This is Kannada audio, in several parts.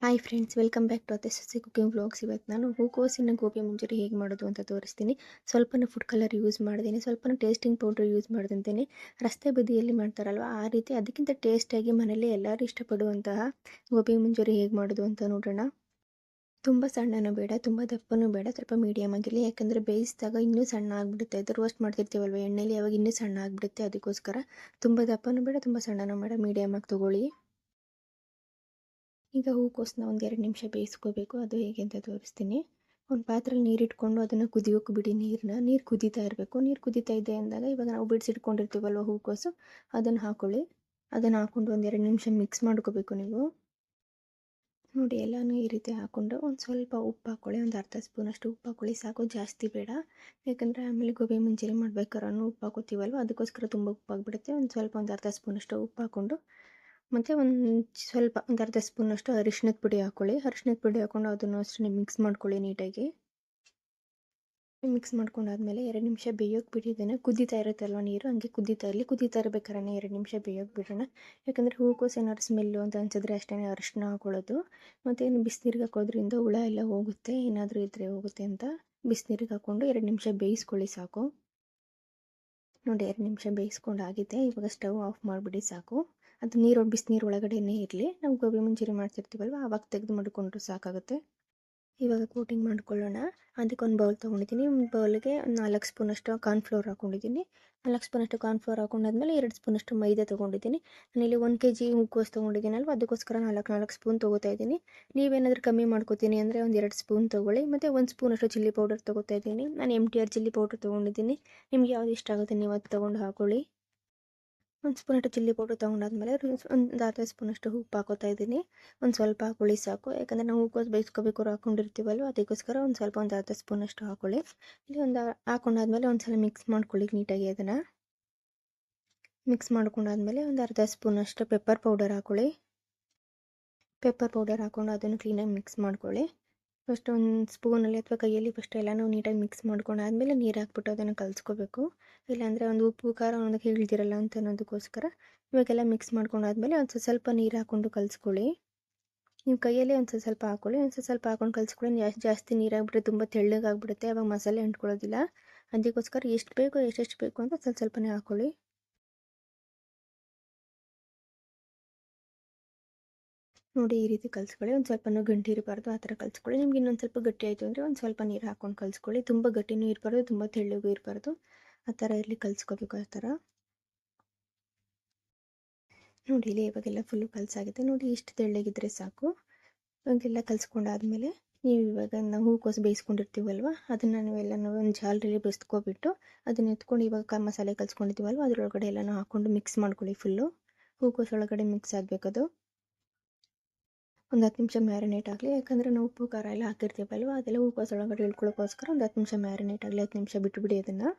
Hi friends, welcome back to ಅತ್ತೆ ಕುಕಿಂಗ್ ವ್ಲಾಗ್ಸ್. ಇವತ್ತು ನಾನು ಹೂಕೋಸಿನ ಗೋಬಿ ಮಂಚೂರಿ ಹೇಗೆ ಮಾಡೋದು ಅಂತ ತೋರಿಸ್ತೀನಿ. ಸ್ವಲ್ಪನೂ ಫುಡ್ ಕಲರ್ ಯೂಸ್ ಮಾಡಿದ್ದೀನಿ, ಸ್ವಲ್ಪನೂ ಟೇಸ್ಟಿಂಗ್ ಪೌಡ್ರ್ ಯೂಸ್ ಮಾಡಿದಂತೇನೆ ರಸ್ತೆ ಬದಿಯಲ್ಲಿ ಮಾಡ್ತಾರಲ್ವ ಆ ರೀತಿ ಅದಕ್ಕಿಂತ ಟೇಸ್ಟಾಗಿ ಮನೇಲಿ ಎಲ್ಲರೂ ಇಷ್ಟಪಡುವಂತಹ ಗೋಬಿ ಮಂಚೂರಿ ಹೇಗೆ ಮಾಡೋದು ಅಂತ ನೋಡೋಣ. ತುಂಬ ಸಣ್ಣನೂ ಬೇಡ, ತುಂಬ ದಪ್ಪನೂ ಬೇಡ, ಸ್ವಲ್ಪ ಮೀಡಿಯಮ್ ಆಗಿರಲಿ. ಯಾಕಂದರೆ ಬೇಯಿಸಿದಾಗ ಇನ್ನೂ ಸಣ್ಣ ಆಗಿಬಿಡುತ್ತೆ. ಅದು ರೋಸ್ಟ್ ಮಾಡ್ತಿರ್ತೀವಲ್ವ ಎಣ್ಣೆಲಿ, ಅವಾಗ ಇನ್ನೂ ಸಣ್ಣ ಆಗಿಬಿಡುತ್ತೆ. ಅದಕ್ಕೋಸ್ಕರ ತುಂಬ ದಪ್ಪನೂ ಬೇಡ, ತುಂಬ ಸಣ್ಣನೂ ಬೇಡ, ಮೀಡಿಯಮ್ ಆಗಿ ತೊಗೊಳ್ಳಿ. ಈಗ ಹೂಕೋಸನ್ನ ಒಂದು 2 ನಿಮಿಷ ಬೇಯಿಸ್ಕೋಬೇಕು. ಅದು ಹೇಗೆ ಅಂತ ತೋರಿಸ್ತೀನಿ. ಒಂದು ಪಾತ್ರೆಯಲ್ಲಿ ನೀರಿಟ್ಕೊಂಡು ಅದನ್ನು ಕುದಿಯೋಕೆ ಬಿಡಿ. ನೀರು ಕುದೀತಾ ಇರಬೇಕು. ನೀರು ಕುದೀತಾ ಇದೆ ಅಂದಾಗ ಇವಾಗ ನಾವು ಬಿಡಿಸಿಟ್ಕೊಂಡಿರ್ತೀವಲ್ವ ಹೂಕೋಸು, ಅದನ್ನು ಹಾಕ್ಕೊಳ್ಳಿ. ಅದನ್ನು ಹಾಕ್ಕೊಂಡು ಒಂದು 2 ನಿಮಿಷ ಮಿಕ್ಸ್ ಮಾಡ್ಕೋಬೇಕು ನೀವು. ನೋಡಿ, ಎಲ್ಲನೂ ಈ ರೀತಿ ಹಾಕ್ಕೊಂಡು ಒಂದು ಸ್ವಲ್ಪ ಉಪ್ಪು ಹಾಕ್ಕೊಳ್ಳಿ. ಒಂದು ಅರ್ಧ ಸ್ಪೂನಷ್ಟು ಉಪ್ಪು ಹಾಕ್ಕೊಳ್ಳಿ ಸಾಕು, ಜಾಸ್ತಿ ಬೇಡ. ಯಾಕಂದರೆ ಆಮೇಲೆ ಗೋಬಿ ಮಂಚೂರಿ ಮಾಡ್ಬೇಕಾದ್ರೂ ಉಪ್ಪು ಹಾಕೋತೀವಲ್ವ, ಅದಕ್ಕೋಸ್ಕರ ತುಂಬ ಉಪ್ಪು ಆಗಿಬಿಡುತ್ತೆ. ಒಂದು ಅರ್ಧ ಸ್ಪೂನಷ್ಟು ಉಪ್ಪು ಹಾಕ್ಕೊಂಡು ಮತ್ತು ಒಂದು ಅರ್ಧ ಸ್ಪೂನಷ್ಟು ಅರಿಶಿಣದ ಪುಡಿ ಹಾಕ್ಕೊಳ್ಳಿ. ಅರಿಶಿಣದ ಪುಡಿ ಹಾಕ್ಕೊಂಡು ಅದನ್ನು ಅಷ್ಟೇ ಮಿಕ್ಸ್ ಮಾಡ್ಕೊಳ್ಳಿ ನೀಟಾಗಿ. ಮಿಕ್ಸ್ ಮಾಡ್ಕೊಂಡಾದ್ಮೇಲೆ 2 ನಿಮಿಷ ಬೇಯೋಕೆ ಬಿಡಿ. ಇದನ್ನು ಕುದೀತಾ ಇರುತ್ತಲ್ವ ನೀರು, ಹಂಗೆ ಕುದೀತಾ ಇರಬೇಕಾದ್ರೆ 2 ನಿಮಿಷ ಬೇಯೋಕೆ ಬಿಡೋಣ. ಯಾಕಂದರೆ ಹೂಕೋಸು ಏನಾದ್ರು ಸ್ಮೆಲ್ಲು ಅಂತ ಅನಿಸಿದ್ರೆ ಅಷ್ಟೇ ಅರಿಶಿಣ ಹಾಕೊಳ್ಳೋದು. ಮತ್ತು ಏನು ಬಿಸಿನೀರಿಗೆ ಹಾಕೋದ್ರಿಂದ ಹುಳ ಎಲ್ಲ ಹೋಗುತ್ತೆ, ಏನಾದರೂ ಇದ್ದರೆ ಹೋಗುತ್ತೆ ಅಂತ ಬಿಸಿನೀರಿಗೆ ಹಾಕ್ಕೊಂಡು 2 ನಿಮಿಷ ಬೇಯಿಸ್ಕೊಳ್ಳಿ ಸಾಕು. ನೋಡಿ, 2 ನಿಮಿಷ ಬೇಯಿಸ್ಕೊಂಡಾಗಿದೆ. ಇವಾಗ ಸ್ಟವ್ ಆಫ್ ಮಾಡಿಬಿಡಿ ಸಾಕು. ಅದು ಬಿಸಿನೀರು ಒಳಗಡೆನೇ ಇರಲಿ. ನಾವು ಗೋಬಿ ಮಂಚೂರಿ ಮಾಡ್ತಿರ್ತೀವಲ್ವ ಆವಾಗ ತೆಗೆದು ಮಾಡಿಕೊಂಡ್ರು ಸಾಕಾಗುತ್ತೆ. ಇವಾಗ ಕೋಟಿಂಗ್ ಮಾಡ್ಕೊಳ್ಳೋಣ. ಅದಕ್ಕೊಂದು ಬೌಲ್ ತೊಗೊಂಡಿದ್ದೀನಿ. ಒಂದು ಬೌಲ್ಗೆ 4 ಸ್ಪೂನಷ್ಟು ಕಾರ್ನ್ಫ್ಲೋರ್ ಹಾಕ್ಕೊಂಡಿದ್ದೀನಿ. 4 ಸ್ಪೂನಷ್ಟು ಕಾರ್ನ್ಫ್ಲೋರ್ ಹಾಕೊಂಡಾದ್ಮೇಲೆ 2 ಸ್ಪೂನಷ್ಟು ಮೈದಾ ತೊಗೊಂಡಿದ್ದೀನಿ. ನಾನಿಲ್ಲಿ 1 kg ಹೂಕೋಸು ತೊಗೊಂಡಿದ್ದೀನಲ್ವ, ಅದಕ್ಕೋಸ್ಕರ 4 ಸ್ಪೂನ್ ತೊಗೋತಾ ಇದ್ದೀನಿ. ನೀವೇನಾದರೂ ಕಮ್ಮಿ ಮಾಡ್ಕೋತೀನಿ ಅಂದರೆ ಒಂದು 2 ಸ್ಪೂನ್ ತೊಗೊಳ್ಳಿ. ಮತ್ತು 1 ಸ್ಪೂನಷ್ಟು ಚಿಲ್ಲಿ ಪೌಡರ್ ತೊಗೋತಾ ಇದ್ದೀನಿ. ನಾನು MTR ಚಿಲ್ಲಿ ಪೌಡರ್ ತೊಗೊಂಡಿದ್ದೀನಿ. ನಿಮ್ಗೆ ಯಾವ್ದು ಇಷ್ಟ ಆಗುತ್ತೆ ನೀವು ಅದು ತೊಗೊಂಡು ಹಾಕ್ಕೊಳ್ಳಿ. 1 ಸ್ಪೂನಷ್ಟು ಚಿಲ್ಲಿ ಪೌಡ್ರ್ ತೊಗೊಂಡಾದ್ಮೇಲೆ ಒಂದು ಅರ್ಧ ಸ್ಪೂನಷ್ಟು ಉಪ್ಪು ಹಾಕೋತಾ ಇದ್ದೀನಿ. ಒಂದು ಸ್ವಲ್ಪ ಹಾಕ್ಕೊಳ್ಳಿ ಸಾಕು. ಯಾಕಂದರೆ ನಾವು ಹೂಕೋಸು ಬೇಯಿಸ್ಕೋಬೇಕು ಹಾಕ್ಕೊಂಡಿರ್ತೀವಲ್ವ, ಅದಕ್ಕೋಸ್ಕರ ಒಂದು ಅರ್ಧ ಸ್ಪೂನಷ್ಟು ಹಾಕ್ಕೊಳ್ಳಿ. ಇಲ್ಲಿ ಹಾಕೊಂಡಾದ್ಮೇಲೆ ಒಂದು ಸಲ ಮಿಕ್ಸ್ ಮಾಡ್ಕೊಳ್ಳಿ ನೀಟಾಗಿ. ಅದನ್ನು ಮಿಕ್ಸ್ ಮಾಡ್ಕೊಂಡಾದ್ಮೇಲೆ ಒಂದು ಅರ್ಧ ಸ್ಪೂನಷ್ಟು ಪೆಪ್ಪರ್ ಪೌಡರ್ ಹಾಕ್ಕೊಳ್ಳಿ. ಪೆಪ್ಪರ್ ಪೌಡರ್ ಹಾಕ್ಕೊಂಡು ಅದನ್ನು ಕ್ಲೀನಾಗಿ ಮಿಕ್ಸ್ ಮಾಡ್ಕೊಳ್ಳಿ. ಫಸ್ಟ್ ಒಂದು ಸ್ಪೂನಲ್ಲಿ ಅಥವಾ ಕೈಯಲ್ಲಿ ಫಸ್ಟ್ ಎಲ್ಲನೂ ನೀಟಾಗಿ ಮಿಕ್ಸ್ ಮಾಡ್ಕೊಂಡಾದ್ಮೇಲೆ ನೀರು ಹಾಕ್ಬಿಟ್ಟು ಅದನ್ನು ಕಲಿಸ್ಕೋಬೇಕು. ಇಲ್ಲಾಂದರೆ ಒಂದು ಉಪ್ಪು ಖಾರ ಒಂದಕ್ಕೆ ಹಿಳ್ದಿರಲ್ಲ ಅಂತ ಅನ್ನೋದಕ್ಕೋಸ್ಕರ ಇವಾಗೆಲ್ಲ ಮಿಕ್ಸ್ ಮಾಡ್ಕೊಂಡಾದ್ಮೇಲೆ ಒಂದು ಸ್ವಲ್ಪ ನೀರು ಹಾಕ್ಕೊಂಡು ಕಲಿಸ್ಕೊಳ್ಳಿ. ನೀವು ಕೈಯಲ್ಲೇ ಒಂದು ಸ್ವಲ್ಪ ಹಾಕ್ಕೊಳ್ಳಿ. ಸ್ವಲ್ಪ ಹಾಕ್ಕೊಂಡು ಕಲಿಸ್ಕೊಳ್ಳಿ. ಜಾಸ್ತಿ ನೀರಾಗ್ಬಿಟ್ರೆ ತುಂಬ ತೆಳ್ಳಗಾಗ್ಬಿಡುತ್ತೆ, ಆವಾಗ ಮಸಾಲೆ ಅಂಟ್ಕೊಳ್ಳೋದಿಲ್ಲ. ಅದಕ್ಕೋಸ್ಕರ ಎಷ್ಟು ಬೇಕೋ ಎಷ್ಟೆಷ್ಟು ಬೇಕು ಅಂತ ಸ್ವಲ್ಪನೇ ಹಾಕ್ಕೊಳ್ಳಿ. ನೋಡಿ, ಈ ರೀತಿ ಕಲಿಸ್ಕೊಳ್ಳಿ. ಒಂದು ಸ್ವಲ್ಪನೂ ಗಂಟು ಇರಬಾರ್ದು, ಆ ಥರ ಕಲಿಸ್ಕೊಳ್ಳಿ. ನಿಮ್ಗೆ ಇನ್ನೊಂದು ಸ್ವಲ್ಪ ಗಟ್ಟಿ ಆಯಿತು ಅಂದರೆ ಒಂದು ಸ್ವಲ್ಪ ನೀರು ಹಾಕ್ಕೊಂಡು ಕಲಿಸ್ಕೊಳ್ಳಿ. ತುಂಬ ಗಟ್ಟಿನೂ ಇರಬಾರ್ದು, ತುಂಬ ತೆಳ್ಳಗೂ ಇರಬಾರ್ದು, ಆ ಥರ ಇರಲಿ. ಕಲಿಸ್ಕೋಬೇಕು ಆ ಥರ. ನೋಡಿ, ಇಲ್ಲಿ ಇವಾಗೆಲ್ಲ ಫುಲ್ಲು ಕಲಸಾಗಿದೆ. ನೋಡಿ, ಇಷ್ಟು ತೆಳ್ಳಗಿದ್ರೆ ಸಾಕು. ಇವಾಗೆಲ್ಲ ಕಲಿಸ್ಕೊಂಡಾದ್ಮೇಲೆ ನೀವು ಇವಾಗ ನಾವು ಹೂಕೋಸು ಬೇಯಿಸ್ಕೊಂಡಿರ್ತೀವಲ್ವ, ಅದನ್ನು ನಾವೆಲ್ಲ ಒಂದು ಜಾಲರಿಲಿ ಬಸ್ಕೊಬಿಟ್ಟು ಅದನ್ನ ಎತ್ಕೊಂಡು ಇವಾಗ ಮಸಾಲೆ ಕಲಿಸ್ಕೊಂಡಿದ್ದೀವಲ್ವ ಅದರೊಳಗಡೆ ಎಲ್ಲನೂ ಹಾಕ್ಕೊಂಡು ಮಿಕ್ಸ್ ಮಾಡ್ಕೊಳ್ಳಿ. ಫುಲ್ಲು ಹೂಕೋಸು ಒಳಗಡೆ ಮಿಕ್ಸ್ ಆಗಬೇಕದು. ಒಂದು 10 ನಿಮಿಷ ಮ್ಯಾರಿನೇಟ್ ಆಗಲಿ. ಯಾಕಂದರೆ ನಾವು ಉಪ್ಪು ಖಾರ ಎಲ್ಲ ಹಾಕಿರ್ತೀವಲ್ವ, ಅದೆಲ್ಲ ಹೂಕೋಸು ಒಳಗಡೆ ಇಳ್ಕೊಳ್ಳೋಕ್ಕೋಸ್ಕರ ಒಂದು 10 ನಿಮಿಷ ಮ್ಯಾರಿನೇಟ್ ಆಗಲಿ. 10 ನಿಮಿಷ ಬಿಟ್ಟುಬಿಡಿ ಅದನ್ನು.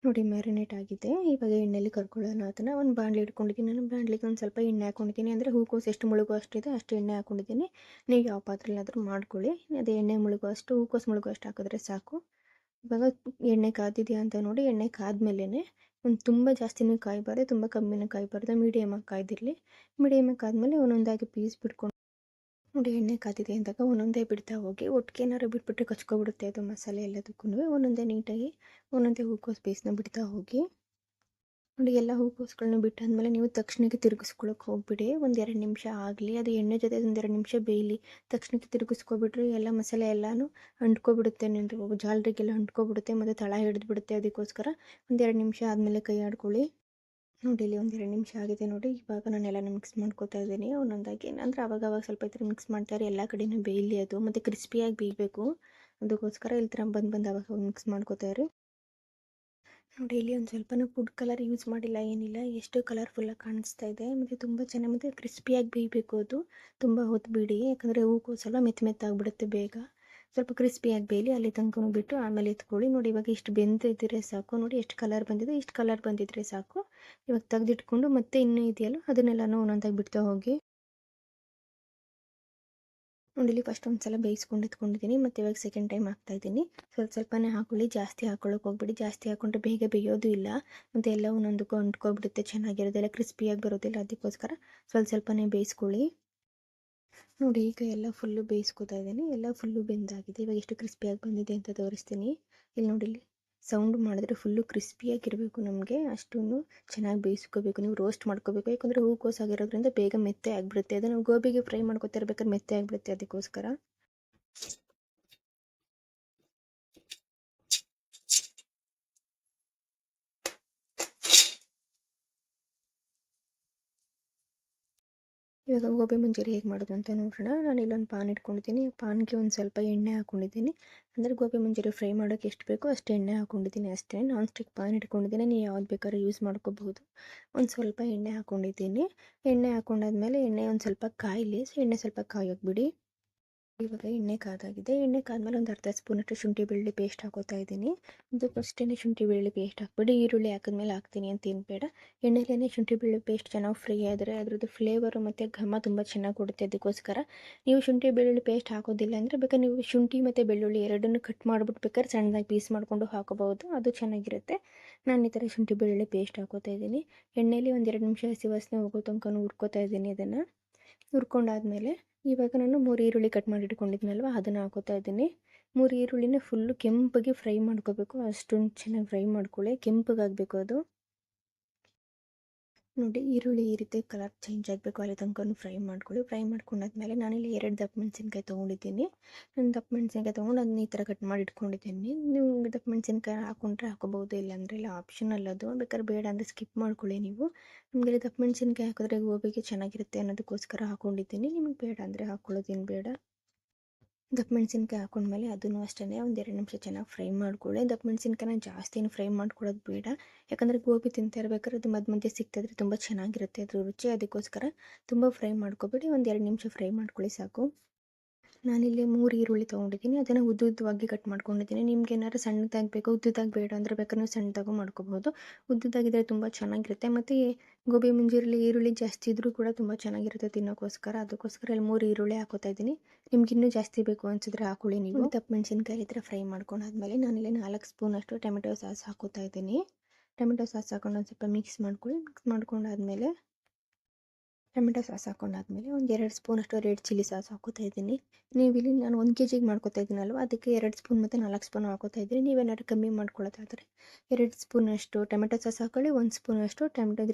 ನೋಡಿ, ಮ್ಯಾರಿನೇಟ್ ಆಗಿದೆ. ಇವಾಗ ಎಣ್ಣೆಯಲ್ಲಿ ಕರ್ಕೊಳ್ಳೋಣ ಅದನ್ನು. ಒಂದು ಬಾಣಲಿ ಇಟ್ಕೊಂಡಿದ್ದೀನಿ. ನಾನು ಬಾಣಲಿಗೆ ಒಂದು ಸ್ವಲ್ಪ ಎಣ್ಣೆ ಹಾಕ್ಕೊಂಡಿದ್ದೀನಿ. ಅಂದರೆ ಹೂಕೋಸು ಎಷ್ಟು ಮುಳುಗೋ ಅಷ್ಟಿದೆ ಅಷ್ಟು ಎಣ್ಣೆ ಹಾಕ್ಕೊಂಡಿದ್ದೀನಿ. ನೀವು ಯಾವ ಪಾತ್ರೆಯಲ್ಲಾದರೂ ಮಾಡ್ಕೊಳ್ಳಿ. ಅದೇ ಎಣ್ಣೆ ಮುಳುಗೋ ಅಷ್ಟು, ಹೂಕೋಸು ಮುಳುಗೋ ಅಷ್ಟು ಹಾಕಿದ್ರೆ ಸಾಕು. ಇವಾಗ ಎಣ್ಣೆ ಕಾದಿದೆಯಾ ಅಂತ ನೋಡಿ. ಎಣ್ಣೆ ಕಾದ್ಮೇಲೆ ಒಂದು ತುಂಬ ಜಾಸ್ತಿನೂ ಕಾಯಬಾರ್ದು, ತುಂಬ ಕಮ್ಮಿನೂ ಕಾಯಬಾರ್ದು, ಮೀಡಿಯಮಾಗಿ ಕಾಯ್ದಿರಲಿ. ಮೀಡಿಯಮಾಗಿ ಕಾದ್ಮೇಲೆ ಒಂದೊಂದಾಗಿ ಪೀಸ್ ಬಿಟ್ಕೊಂಡು ನೋಡಿ, ಎಣ್ಣೆ ಕಾದಿದೆ ಅಂದಾಗ ಒಂದೊಂದೇ ಬಿಡ್ತಾ ಹೋಗಿ. ಒಟ್ಟಿಗೆ ಏನಾದ್ರು ಬಿಟ್ಬಿಟ್ರೆ ಕಚ್ಕೊಬಿಡುತ್ತೆ ಅದು ಮಸಾಲೆ ಎಲ್ಲದಕ್ಕೂ. ಒಂದೊಂದೇ ನೀಟಾಗಿ ಒಂದೊಂದೇ ಹೂಕೋಸು ಪೀಸ್ನ ಬಿಡ್ತಾ ಹೋಗಿ. ನೋಡಿ, ಎಲ್ಲ ಹೂಕೋಸುಗಳನ್ನ ಬಿಟ್ಟಾದ್ಮೇಲೆ ನೀವು ತಕ್ಷಣಕ್ಕೆ ತಿರುಗಿಸ್ಕೊಳಕ್ಕೆ ಹೋಗ್ಬಿಡಿ. ಒಂದು 2 ನಿಮಿಷ ಆಗಲಿ. ಅದು ಎಣ್ಣೆ ಜೊತೆ ಒಂದು 2 ನಿಮಿಷ ಬೇಯಲಿ. ತಕ್ಷಣಕ್ಕೆ ತಿರುಗಿಸ್ಕೊಬಿಟ್ರೆ ಎಲ್ಲ ಮಸಾಲೆ ಎಲ್ಲನೂ ಅಂಟ್ಕೊಬಿಡುತ್ತೆ, ನಿಮಗೆ ಜಾಲರಿಗೆಲ್ಲ ಅಂಟ್ಕೊಬಿಡುತ್ತೆ ಮತ್ತು ತಳ ಹಿಡಿದ್ಬಿಡುತ್ತೆ. ಅದಕ್ಕೋಸ್ಕರ ಒಂದು 2 ನಿಮಿಷ ಆದಮೇಲೆ ಕೈ ಆಡ್ಕೊಳ್ಳಿ. ನೋಡಿ, ಇಲ್ಲಿ ಒಂದು 2 ನಿಮಿಷ ಆಗಿದೆ. ನೋಡಿ, ಇವಾಗ ನಾನು ಎಲ್ಲನೂ ಮಿಕ್ಸ್ ಮಾಡ್ಕೊತಾ ಇದ್ದೀನಿ ಒಂದೊಂದಾಗಿ. ಅಂದರೆ ಅವಾಗ ಸ್ವಲ್ಪ ಈ ಥರ ಮಿಕ್ಸ್ ಮಾಡ್ತಾರೆ, ಎಲ್ಲ ಕಡೆಯೂ ಬೇಯಲಿ ಅದು, ಮತ್ತು ಕ್ರಿಸ್ಪಿಯಾಗಿ ಬೇಯಬೇಕು. ಅದಕ್ಕೋಸ್ಕರ ಇಲ್ಲಿ ಥರ ಬಂದು ಅವಾಗ ಮಿಕ್ಸ್ ಮಾಡ್ಕೊತಾ ಇರಿ. ನೋಡಿ, ಇಲ್ಲಿ ಒಂದು ಸ್ವಲ್ಪನೂ ಫುಡ್ ಕಲರ್ ಯೂಸ್ ಮಾಡಿಲ್ಲ, ಏನಿಲ್ಲ. ಎಷ್ಟು ಕಲರ್ಫುಲ್ಲಾಗಿ ಕಾಣಿಸ್ತಾ ಇದೆ. ಮತ್ತು ತುಂಬ ಚೆನ್ನಾಗಿ ಮತ್ತು ಕ್ರಿಸ್ಪಿಯಾಗಿ ಬೇಯಬೇಕು ಅದು. ತುಂಬ ಹೊತ್ತು ಬಿಡಿ, ಯಾಕಂದರೆ ಹೂಕೋಸೆಲ್ಲ ಮೆತ್ತಾಗಿಬಿಡುತ್ತೆ ಬೇಗ. ಸ್ವಲ್ಪ ಕ್ರಿಸ್ಪಿಯಾಗಿ ಬೇಯಲಿ, ಅಲ್ಲಿ ತನಕ ಬಿಟ್ಟು ಆಮೇಲೆ ಎತ್ಕೊಳ್ಳಿ. ನೋಡಿ, ಇವಾಗ ಇಷ್ಟು ಬೆಂದಿದ್ದರೆ ಸಾಕು. ನೋಡಿ, ಎಷ್ಟು ಕಲರ್ ಬಂದಿದೆ. ಇಷ್ಟು ಕಲರ್ ಬಂದಿದ್ದರೆ ಸಾಕು. ಇವಾಗ ತೆಗೆದಿಟ್ಕೊಂಡು ಮತ್ತೆ ಇನ್ನೂ ಇದೆಯಲ್ಲ ಅದನ್ನೆಲ್ಲನೂ ಒಂದೊಂದಾಗಿ ಬಿಡ್ತಾ ಹೋಗಿ. ನೋಡಿ, ಇಲ್ಲಿ ಫಸ್ಟ್ ಒಂದು ಸಲ ಬೇಯಿಸ್ಕೊಂಡು ಎತ್ಕೊಂಡಿದ್ದೀನಿ. ಮತ್ತು ಇವಾಗ ಸೆಕೆಂಡ್ ಟೈಮ್ ಹಾಕ್ತಾಯಿದ್ದೀನಿ. ಸ್ವಲ್ಪನೇ ಹಾಕ್ಕೊಳ್ಳಿ, ಜಾಸ್ತಿ ಹಾಕ್ಕೊಳ್ಳೋಕೆ ಹೋಗ್ಬಿಡಿ. ಜಾಸ್ತಿ ಹಾಕ್ಕೊಂಡ್ರೆ ಬೇಗ ಬೇಯೋದು ಇಲ್ಲ, ಮತ್ತು ಎಲ್ಲ ಒಂದೊಂದಕ್ಕೂ ಅಂಟ್ಕೊಬಿಡುತ್ತೆ, ಚೆನ್ನಾಗಿರೋದಿಲ್ಲ, ಕ್ರಿಸ್ಪಿಯಾಗಿ ಬರೋದಿಲ್ಲ. ಅದಕ್ಕೋಸ್ಕರ ಸ್ವಲ್ಪನೇ ಬೇಯಿಸ್ಕೊಳ್ಳಿ. ನೋಡಿ ಈಗ ಎಲ್ಲ ಫುಲ್ಲು ಬೇಯಿಸ್ಕೊತಾ ಇದ್ದೀನಿ. ಎಲ್ಲ ಫುಲ್ಲು ಬೆಂದಾಗಿದೆ. ಇವಾಗ ಎಷ್ಟು ಕ್ರಿಸ್ಪಿಯಾಗಿ ಬಂದಿದೆ ಅಂತ ತೋರಿಸ್ತೀನಿ. ಇಲ್ಲಿ ನೋಡಿ, ಇಲ್ಲಿ ಸೌಂಡ್ ಮಾಡಿದ್ರೆ ಫುಲ್ಲು ಕ್ರಿಸ್ಪಿಯಾಗಿರಬೇಕು. ನಮಗೆ ಅಷ್ಟೊಂದು ಚೆನ್ನಾಗಿ ಬೇಯಿಸ್ಕೋಬೇಕು. ನೀವು ರೋಸ್ಟ್ ಮಾಡ್ಕೋಬೇಕು. ಯಾಕಂದರೆ ಹೂಕೋಸು ಆಗಿರೋದ್ರಿಂದ ಬೇಗ ಮೆತ್ತೆ ಆಗಿಬಿಡುತ್ತೆ. ಅದು ನಾವು ಗೋಬಿಗೆ ಫ್ರೈ ಮಾಡ್ಕೊತಾ ಇರ್ಬೇಕಾದ್ರೆ ಮೆತ್ತೆ ಆಗಿಬಿಡುತ್ತೆ. ಅದಕ್ಕೋಸ್ಕರ ಇವಾಗ ಗೋಬಿ ಮಂಚೂರಿ ಹೇಗೆ ಮಾಡೋದು ಅಂತ ನೋಡೋಣ. ನಾನು ಇಲ್ಲೊಂದು ಪಾನ್ ಇಟ್ಕೊಂಡಿದ್ದೀನಿ. ಪಾನ್ಗೆ ಒಂದು ಸ್ವಲ್ಪ ಎಣ್ಣೆ ಹಾಕ್ಕೊಂಡಿದ್ದೀನಿ. ಅಂದರೆ ಗೋಬಿ ಮಂಚೂರಿ ಫ್ರೈ ಮಾಡೋಕ್ಕೆ ಎಷ್ಟು ಬೇಕೋ ಅಷ್ಟು ಎಣ್ಣೆ ಹಾಕ್ಕೊಂಡಿದ್ದೀನಿ ಅಷ್ಟೇ. ನಾನ್ ಸ್ಟಿಕ್ ಪಾನ್ ಇಟ್ಕೊಂಡಿದ್ದೀನಿ. ನೀವು ಯಾವ್ದು ಬೇಕಾದ್ರೂ ಯೂಸ್ ಮಾಡ್ಕೋಬಹುದು. ಒಂದು ಸ್ವಲ್ಪ ಎಣ್ಣೆ ಹಾಕ್ಕೊಂಡಿದ್ದೀನಿ. ಎಣ್ಣೆ ಹಾಕ್ಕೊಂಡಾದ್ಮೇಲೆ ಎಣ್ಣೆ ಒಂದು ಸ್ವಲ್ಪ ಕಾಯಲಿ. ಎಣ್ಣೆ ಸ್ವಲ್ಪ ಕಾಯೋಕೆ ಬಿಡಿ. ಇವಾಗ ಎಣ್ಣೆ ಕಾದಾಗಿದೆ. ಎಣ್ಣೆ ಕಾದ್ಮೇಲೆ ಒಂದು ಅರ್ಧ ಸ್ಪೂನಷ್ಟು ಶುಂಠಿ ಬೆಳ್ಳುಳ್ಳಿ ಪೇಸ್ಟ್ ಹಾಕೋತಾ ಇದ್ದೀನಿ. ಇದು ಫಸ್ಟೇ ಶುಂಠಿ ಬೆಳ್ಳುಳ್ಳಿ ಪೇಸ್ಟ್ ಹಾಕ್ಬಿಡಿ. ಈರುಳ್ಳಿ ಹಾಕಿದ್ಮೇಲೆ ಹಾಕ್ತೀನಿ ಅಂತ ಏನು ಬೇಡ. ಎಣ್ಣೆಲೇ ಶುಂಠಿ ಬೆಳ್ಳುಳ್ಳಿ ಪೇಸ್ಟ್ ಚೆನ್ನಾಗಿ ಫ್ರೈ ಆದರೆ ಅದ್ರದ್ದು ಫ್ಲೇವರು ಮತ್ತು ಘಮ ತುಂಬ ಚೆನ್ನಾಗಿ ಕೊಡುತ್ತೆ. ಅದಕ್ಕೋಸ್ಕರ ನೀವು ಶುಂಠಿ ಬೆಳ್ಳುಳ್ಳಿ ಪೇಸ್ಟ್ ಹಾಕೋದಿಲ್ಲ ಅಂದರೆ ಬೇಕಾದ್ರೆ ನೀವು ಶುಂಠಿ ಮತ್ತು ಬೆಳ್ಳುಳ್ಳಿ ಎರಡನ್ನೂ ಕಟ್ ಮಾಡಿಬಿಟ್ಟು ಬೇಕಾದ್ರೆ ಸಣ್ಣದಾಗಿ ಪೀಸ್ ಮಾಡಿಕೊಂಡು ಹಾಕೋಬಹುದು. ಅದು ಚೆನ್ನಾಗಿರುತ್ತೆ. ನಾನು ಈ ಥರ ಶುಂಠಿ ಬೆಳ್ಳುಳ್ಳಿ ಪೇಸ್ಟ್ ಹಾಕೋತಾ ಇದ್ದೀನಿ. ಎಣ್ಣೆಯಲ್ಲಿ ಒಂದು 2 ನಿಮಿಷ ಹಸಿ ವಾಸನೆ ಹೋಗೋ ತನಕ ಹುರ್ಕೋತಾ ಇದ್ದೀನಿ. ಇದನ್ನು ಹುರ್ಕೊಂಡಾದ್ಮೇಲೆ ಇವಾಗ ನಾನು 3 ಈರುಳ್ಳಿ ಕಟ್ ಮಾಡಿ ಇಟ್ಕೊಂಡಿದ್ನಲ್ವ ಅದನ್ನು ಹಾಕೋತಾ ಇದ್ದೀನಿ. 3 ಈರುಳ್ಳಿನ ಫುಲ್ಲು ಕೆಂಪಗೆ ಫ್ರೈ ಮಾಡ್ಕೋಬೇಕು. ಅಷ್ಟೊಂದು ಚೆನ್ನಾಗಿ ಫ್ರೈ ಮಾಡ್ಕೊಳ್ಳಿ. ಕೆಂಪಗಾಗಬೇಕು ಅದು. ನೋಡಿ, ಈರುಳ್ಳಿ ಈ ರೀತಿ ಕಲರ್ ಚೇಂಜ್ ಆಗಬೇಕು. ಅಲ್ಲಿ ತನಕ ಫ್ರೈ ಮಾಡ್ಕೊಳ್ಳಿ. ಫ್ರೈ ಮಾಡ್ಕೊಂಡಾದ್ಮೇಲೆ ನಾನಿಲ್ಲಿ 2 ದಪ್ಪ ಮೆಣಸಿನ್ಕಾಯಿ ತೊಗೊಂಡಿದ್ದೀನಿ. ನಾನು ದಪ್ಪ ಮೆಣಸಿನ್ಕಾಯಿ ತೊಗೊಂಡು ಅದನ್ನ ಈ ಥರ ಕಟ್ ಮಾಡಿ ಇಟ್ಕೊಂಡಿದ್ದೀನಿ. ನೀವು ದಪ್ಪ ಮೆಣಸಿನ್ಕಾಯಿ ಹಾಕೊಂಡ್ರೆ ಹಾಕೋಬೋದು, ಇಲ್ಲಾಂದರೆ ಇಲ್ಲ, ಆಪ್ಷನಲ್ ಅದು. ಬೇಕಾದ್ರೆ ಬೇಡ ಅಂದರೆ ಸ್ಕಿಪ್ ಮಾಡ್ಕೊಳ್ಳಿ ನೀವು. ನಿಮಗೆ ದಪ್ಪ ಮೆಣಸಿನ್ಕಾಯಿ ಹಾಕಿದ್ರೆ ಗೋಬಿಗೆ ಚೆನ್ನಾಗಿರುತ್ತೆ ಅನ್ನೋದಕ್ಕೋಸ್ಕರ ಹಾಕ್ಕೊಂಡಿದ್ದೀನಿ. ನಿಮಗೆ ಬೇಡ ಅಂದರೆ ಹಾಕ್ಕೊಳ್ಳೋದೇನು ಬೇಡ. ದಪ್ಪ ಮೆಣಸಿನ್ಕಾಯಿ ಹಾಕೊಂಡ್ಮೇಲೆ ಅದನ್ನು ಅಷ್ಟೇ ಒಂದು 2 ನಿಮಿಷ ಚೆನ್ನಾಗಿ ಫ್ರೈ ಮಾಡ್ಕೊಳ್ಳಿ. ದಪ್ಪ ಮೆಣಸಿನ್ಕಾಯಿನ ಜಾಸ್ತಿ ಫ್ರೈ ಮಾಡ್ಕೊಳ್ಳೋದು ಬೇಡ. ಯಾಕಂದರೆ ಗೋಬಿ ತಿಂತಾ ಇರ್ಬೇಕಾದ್ರೆ ಅದು ಮಧ್ಯ ಮಧ್ಯೆ ಸಿಕ್ತಿದ್ರೆ ತುಂಬ ಚೆನ್ನಾಗಿರುತ್ತೆ ಅದ್ರ ರುಚಿ. ಅದಕ್ಕೋಸ್ಕರ ತುಂಬ ಫ್ರೈ ಮಾಡ್ಕೊಬೇಡಿ. ಒಂದು 2 ನಿಮಿಷ ಫ್ರೈ ಮಾಡ್ಕೊಳ್ಳಿ ಸಾಕು. ನಾನಿಲ್ಲಿ 3 ಈರುಳ್ಳಿ ತೊಗೊಂಡಿದ್ದೀನಿ. ಅದನ್ನು ಉದ್ದುದ್ದವಾಗಿ ಕಟ್ ಮಾಡ್ಕೊಂಡಿದ್ದೀನಿ. ನಿಮ್ಗೆ ಏನಾದ್ರು ಸಣ್ಣದಾಗಿ ಬೇಕು, ಉದ್ದುದಾಗಿ ಬೇಡ ಅಂದರೆ ಬೇಕಾದ್ರೆ ನೀವು ಸಣ್ಣದಾಗೂ ಮಾಡ್ಕೋಬಹುದು. ಉದ್ದುದಾಗಿದ್ದರೆ ತುಂಬ ಚೆನ್ನಾಗಿರುತ್ತೆ. ಮತ್ತು ಗೋಬಿ ಮಂಚೂರಿಯಲ್ಲಿ ಈರುಳ್ಳಿ ಜಾಸ್ತಿ ಇದ್ದರೂ ಕೂಡ ತುಂಬ ಚೆನ್ನಾಗಿರುತ್ತೆ ತಿನ್ನೋಕ್ಕೋಸ್ಕರ. ಅದಕ್ಕೋಸ್ಕರ ಇಲ್ಲಿ 3 ಈರುಳ್ಳಿ ಹಾಕೋತಾ ಇದ್ದೀನಿ. ನಿಮ್ಗೆ ಇನ್ನೂ ಜಾಸ್ತಿ ಬೇಕು ಅನಿಸಿದ್ರೆ ಹಾಕೊಳ್ಳಿ ನೀವು. ದಪ್ಪ ಮೆಣಸಿನ್ಕಾಯಿ ಈ ಥರ ಫ್ರೈ ಮಾಡ್ಕೊಂಡಾದ್ಮೇಲೆ ನಾನಿಲ್ಲಿ 4 ಸ್ಪೂನಷ್ಟು ಟೊಮೆಟೊ ಸಾಸ್ ಹಾಕೋತಾ ಇದ್ದೀನಿ. ಟೊಮೆಟೊ ಸಾಸ್ ಹಾಕೊಂಡು ಒಂದು ಸ್ವಲ್ಪ ಮಿಕ್ಸ್ ಮಾಡ್ಕೊಳ್ಳಿ. ಮಿಕ್ಸ್ ಮಾಡ್ಕೊಂಡಾದ್ಮೇಲೆ ಟೊಮೆಟೊ ಸಾಸ್ ಹಾಕೊಂಡಾದ್ಮೇಲೆ ಒಂದು 2 ಸ್ಪೂನಷ್ಟು ರೆಡ್ ಚಿಲ್ಲಿ ಸಾಸ್ ಹಾಕೋತಾ ಇದ್ದೀನಿ. ನೀವು ಇಲ್ಲಿ ನಾನು 1 kg ಮಾಡ್ಕೋತಾ ಇದ್ದೀನಲ್ವ, ಅದಕ್ಕೆ 2 ಸ್ಪೂನ್ ಮತ್ತು 4 ಸ್ಪೂನ್ ಹಾಕೋತಾ ಇದ್ದೀನಿ. ನೀವೇನಾದ್ರು ಕಮ್ಮಿ ಮಾಡ್ಕೊಳ್ಳೋದಾದರೆ 2 ಸ್ಪೂನಷ್ಟು ಟೊಮೆಟೊ ಸಾಸ್ ಹಾಕೊಳ್ಳಿ. 1 ಸ್ಪೂನಷ್ಟು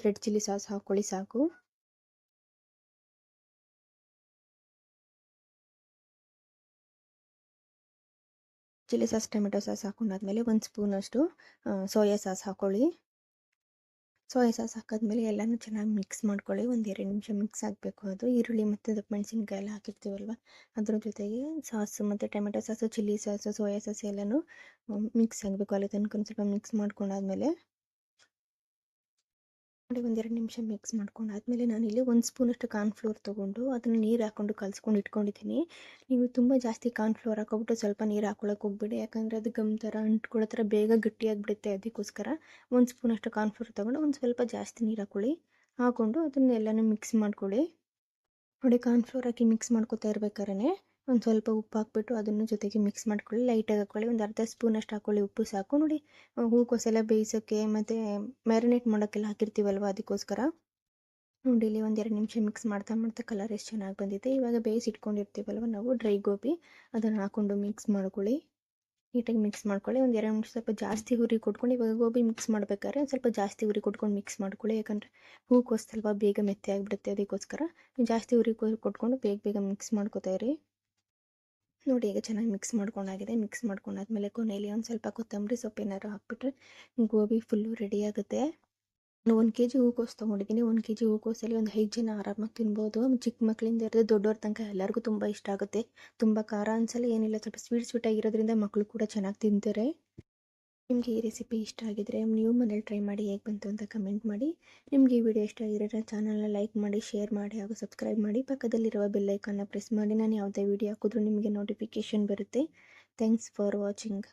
ರೆಡ್ ಚಿಲ್ಲಿ ಸಾಸ್ ಹಾಕ್ಕೊಳ್ಳಿ ಸಾಕು. ಚಿಲ್ಲಿ ಸಾಸ್ ಟೊಮೆಟೊ ಸಾಸ್ ಹಾಕೊಂಡಾದ್ಮೇಲೆ 1 ಸ್ಪೂನಷ್ಟು ಸೋಯಾ ಸಾಸ್ ಹಾಕ್ಕೊಳ್ಳಿ. ಸೋಯಾ ಸಾಸ್ ಹಾಕಿದ್ಮೇಲೆ ಎಲ್ಲನೂ ಚೆನ್ನಾಗಿ ಮಿಕ್ಸ್ ಮಾಡ್ಕೊಳ್ಳಿ. ಒಂದು 2 ನಿಮಿಷ ಮಿಕ್ಸ್ ಆಗಬೇಕು. ಅದು ಈರುಳ್ಳಿ ಮತ್ತು ದಪ್ಪ ಮೆಣಸಿನ್ಕಾಯಿ ಎಲ್ಲ ಹಾಕಿರ್ತೀವಲ್ವ, ಅದ್ರ ಜೊತೆಗೆ ಸಾಸು ಮತ್ತು tomato sauce, chilli sauce, soya sauce ಎಲ್ಲನೂ ಮಿಕ್ಸ್ ಆಗಬೇಕು. ಅಲ್ಲಿ ತನಕ ಸ್ವಲ್ಪ ಮಿಕ್ಸ್ ಮಾಡ್ಕೊಂಡಾದ್ಮೇಲೆ ನೋಡಿ, ಒಂದು 2 ನಿಮಿಷ ಮಿಕ್ಸ್ ಮಾಡ್ಕೊಂಡಾದ್ಮೇಲೆ ನಾನಿಲ್ಲಿ 1 ಸ್ಪೂನಷ್ಟು ಕಾರ್ನ್ಫ್ಲೋರ್ ತೊಗೊಂಡು ಅದನ್ನು ನೀರು ಹಾಕ್ಕೊಂಡು ಕಲಿಸ್ಕೊಂಡು ಇಟ್ಕೊಂಡಿದ್ದೀನಿ. ನೀವು ತುಂಬ ಜಾಸ್ತಿ ಕಾರ್ನ್ಫ್ಲೋರ್ ಹಾಕೋಬಿಟ್ಟು ಸ್ವಲ್ಪ ನೀರು ಹಾಕ್ಕೊಳಕ್ಕೆ ಹೋಗ್ಬೇಡಿ. ಯಾಕಂದರೆ ಅದು ಗಮ್ ಥರ ಅಂಟ್ಕೊಳ್ಳೋ ಥರ ಬೇಗ ಗಟ್ಟಿಯಾಗಿಬಿಡುತ್ತೆ. ಅದಕ್ಕೋಸ್ಕರ 1 ಸ್ಪೂನಷ್ಟು ಕಾರ್ನ್ಫ್ಲೋರ್ ತೊಗೊಂಡು ಒಂದು ಸ್ವಲ್ಪ ಜಾಸ್ತಿ ನೀರು ಹಾಕ್ಕೊಳ್ಳಿ. ಹಾಕ್ಕೊಂಡು ಅದನ್ನೆಲ್ಲನೂ ಮಿಕ್ಸ್ ಮಾಡ್ಕೊಳ್ಳಿ. ನೋಡಿ, ಕಾರ್ನ್ಫ್ಲೋರ್ ಹಾಕಿ ಮಿಕ್ಸ್ ಮಾಡ್ಕೊತಾ ಇರ್ಬೇಕಾದ್ರೆ ಒಂದು ಸ್ವಲ್ಪ ಉಪ್ಪು ಹಾಕ್ಬಿಟ್ಟು ಅದನ್ನು ಜೊತೆಗೆ ಮಿಕ್ಸ್ ಮಾಡ್ಕೊಳ್ಳಿ. ಲೈಟಾಗಿ ಹಾಕ್ಕೊಳ್ಳಿ. ಒಂದು ಅರ್ಧ ಸ್ಪೂನಷ್ಟು ಹಾಕ್ಕೊಳ್ಳಿ ಉಪ್ಪು ಸಾಕು. ನೋಡಿ, ಹೂಕೋಸೆಲ್ಲ ಬೇಯಿಸೋಕ್ಕೆ ಮತ್ತು ಮ್ಯಾರಿನೇಟ್ ಮಾಡೋಕ್ಕೆಲ್ಲ ಹಾಕಿರ್ತೀವಲ್ವ, ಅದಕ್ಕೋಸ್ಕರ. ನೋಡಿ, ಇಲ್ಲಿ ಒಂದು 2 ನಿಮಿಷ ಮಿಕ್ಸ್ ಮಾಡ್ತಾ ಮಾಡ್ತಾ ಕಲರ್ ಎಷ್ಟು ಚೆನ್ನಾಗಿ ಬಂದಿದೆ. ಇವಾಗ ಬೇಯಿಸಿ ಇಟ್ಕೊಂಡಿರ್ತೀವಲ್ವ ನಾವು ಡ್ರೈ ಗೋಬಿ, ಅದನ್ನು ಹಾಕ್ಕೊಂಡು ಮಿಕ್ಸ್ ಮಾಡ್ಕೊಳ್ಳಿ. ನೀಟಾಗಿ ಮಿಕ್ಸ್ ಮಾಡ್ಕೊಳ್ಳಿ. ಒಂದು 2 ನಿಮಿಷ ಸ್ವಲ್ಪ ಜಾಸ್ತಿ ಉರಿ ಕೊಟ್ಕೊಂಡು, ಇವಾಗ ಗೋಬಿ ಮಿಕ್ಸ್ ಮಾಡ್ಬೇಕಾದ್ರೆ ಒಂದು ಸ್ವಲ್ಪ ಜಾಸ್ತಿ ಉರಿ ಕೊಟ್ಕೊಂಡು ಮಿಕ್ಸ್ ಮಾಡ್ಕೊಳ್ಳಿ. ಯಾಕಂದರೆ ಹೂಕೋಸಲ್ವ ಬೇಗ ಮೆತ್ತೆ ಆಗಿಬಿಡುತ್ತೆ. ಅದಕ್ಕೋಸ್ಕರ ಜಾಸ್ತಿ ಉರಿ ಕೊಟ್ಕೊಂಡು ಬೇಗ ಬೇಗ ಮಿಕ್ಸ್ ಮಾಡ್ಕೊತಾ ಇರಿ. ನೋಡಿ, ಈಗ ಚೆನ್ನಾಗಿ ಮಿಕ್ಸ್ ಮಾಡ್ಕೊಂಡಾಗಿದೆ. ಮಿಕ್ಸ್ ಮಾಡ್ಕೊಂಡಾದ್ಮೇಲೆ ಕೊನೆಯಲ್ಲಿ ಒಂದು ಸ್ವಲ್ಪ ಕೊತ್ತಂಬರಿ ಸೊಪ್ಪು ಏನಾದ್ರು ಹಾಕ್ಬಿಟ್ರೆ ಗೋಬಿ ಫುಲ್ಲು ರೆಡಿ ಆಗುತ್ತೆ. ನಾನು 1 kg ಹೂಕೋಸು ತೊಗೊಂಡಿದ್ದೀನಿ. 1 kg ಹೂಕೋಸಲ್ಲಿ ಒಂದು 5 ಜನ ಆರಾಮಾಗಿ ತಿನ್ಬೋದು. ಚಿಕ್ಕ ಮಕ್ಕಳಿಂದ ಹಿಡಿದು ದೊಡ್ಡವ್ರ ತನಕ ಎಲ್ಲರಿಗೂ ತುಂಬ ಇಷ್ಟ ಆಗುತ್ತೆ. ತುಂಬ ಖಾರ ಅನ್ಸಲ್ಲ, ಏನಿಲ್ಲ. ಸ್ವಲ್ಪ ಸ್ವೀಟ್ ಆಗಿರೋದ್ರಿಂದ ಮಕ್ಕಳು ಕೂಡ ಚೆನ್ನಾಗಿ ತಿಂತಾರೆ. ನಿಮಗೆ ಈ ರೆಸಿಪಿ ಇಷ್ಟ ಆಗಿದ್ರೆ ನೀವು ಮನೇಲಿ ಟ್ರೈ ಮಾಡಿ ಹೇಗೆ ಬಂತು ಅಂತ ಕಮೆಂಟ್ ಮಾಡಿ. ನಿಮಗೆ ಈ ವಿಡಿಯೋ ಇಷ್ಟ ಆಗಿದ್ರೆ ಚಾನಲ್ನ ಲೈಕ್ ಮಾಡಿ, ಶೇರ್ ಮಾಡಿ ಹಾಗೂ ಸಬ್ಸ್ಕ್ರೈಬ್ ಮಾಡಿ. ಪಕ್ಕದಲ್ಲಿರುವ ಬೆಲ್ ಐಕಾನ್ನ ಪ್ರೆಸ್ ಮಾಡಿ. ನಾನು ಯಾವುದೇ ವಿಡಿಯೋ ಹಾಕಿದ್ರೂ ನಿಮಗೆ ನೋಟಿಫಿಕೇಷನ್ ಬರುತ್ತೆ. Thanks for watching.